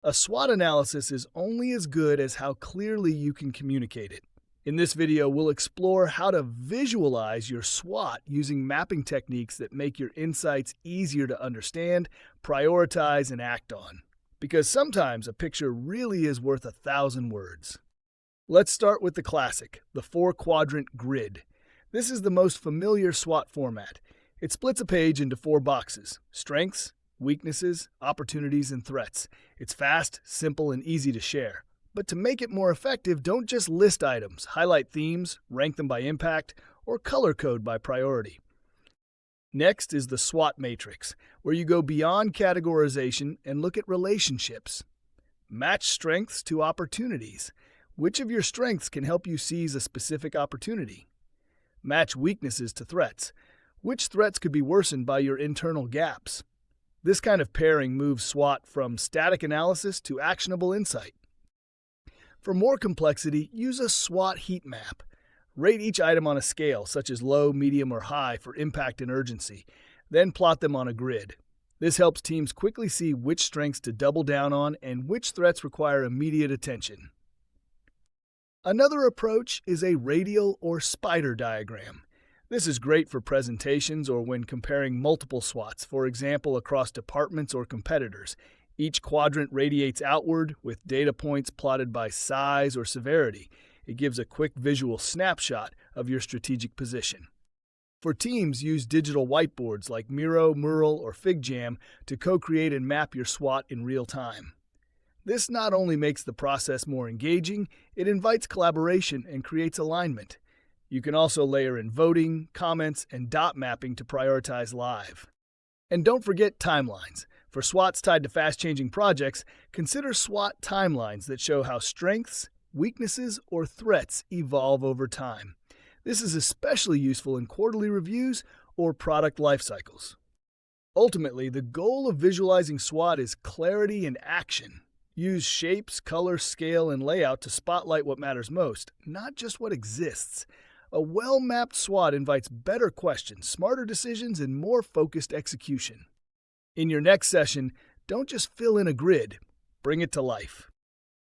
A SWOT analysis is only as good as how clearly you can communicate it. In this video, we'll explore how to visualize your SWOT using mapping techniques that make your insights easier to understand, prioritize, and act on. Because sometimes a picture really is worth 1,000 words. Let's start with the classic, the 4-quadrant grid. This is the most familiar SWOT format. It splits a page into 4 boxes: strengths, weaknesses, opportunities, and threats. It's fast, simple, and easy to share. But to make it more effective, don't just list items, highlight themes, rank them by impact, or color code by priority. Next is the SWOT matrix, where you go beyond categorization and look at relationships. Match strengths to opportunities. Which of your strengths can help you seize a specific opportunity? Match weaknesses to threats. Which threats could be worsened by your internal gaps? This kind of pairing moves SWOT from static analysis to actionable insight. For more complexity, use a SWOT heat map. Rate each item on a scale, such as low, medium, or high, for impact and urgency. Then plot them on a grid. This helps teams quickly see which strengths to double down on and which threats require immediate attention. Another approach is a radial or spider diagram. This is great for presentations or when comparing multiple SWOTs, for example, across departments or competitors. Each quadrant radiates outward with data points plotted by size or severity. It gives a quick visual snapshot of your strategic position. For teams, use digital whiteboards like Miro, Mural, or FigJam to co-create and map your SWOT in real time. This not only makes the process more engaging, it invites collaboration and creates alignment. You can also layer in voting, comments, and dot mapping to prioritize live. And don't forget timelines. For SWOTs tied to fast-changing projects, consider SWOT timelines that show how strengths, weaknesses, or threats evolve over time. This is especially useful in quarterly reviews or product life cycles. Ultimately, the goal of visualizing SWOT is clarity and action. Use shapes, color, scale, and layout to spotlight what matters most, not just what exists. A well-mapped SWOT invites better questions, smarter decisions, and more focused execution. In your next session, don't just fill in a grid, bring it to life.